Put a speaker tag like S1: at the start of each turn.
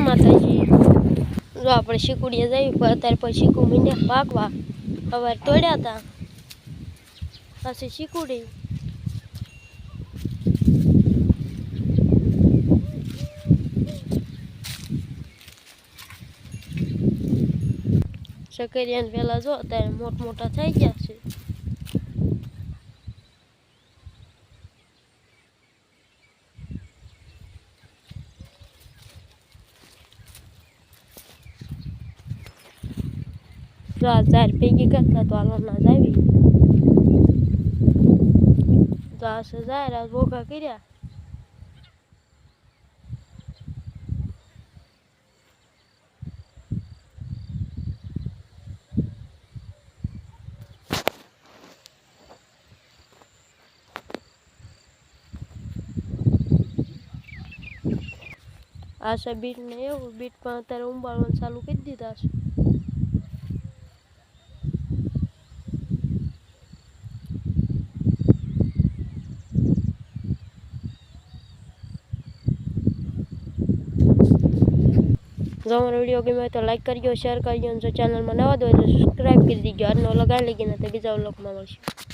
S1: માતાજી જો આપણે શીકુડીએ જઈએ પણ અત્યારે પછી શીકુ મીંડ્યા પાકવા સવારે તોડ્યા હતા પછી શીકુડી શકરિયાને પેલા જો અત્યારે મોટા થઈ ગયા છે જો આ ઝાર ભેગી કરતા તો હાલો ના જ આવી તો આ ઝાર આ ભોગા કર્યા આ છે બીટ ને એવું બીટ પણ અત્યારે ઉંબાળવાનું ચાલુ કરી દીધા છે જો અમારો વિડીયો ગમ્યો તો લાઈક કરજો શેર કરજો અને જો ચેનલમાં નવા હોય તો સબસ્ક્રાઈબ કરી દીજો આજનો લગાવી લઈએ ને તો બીજા વ્લોગમાં મળશું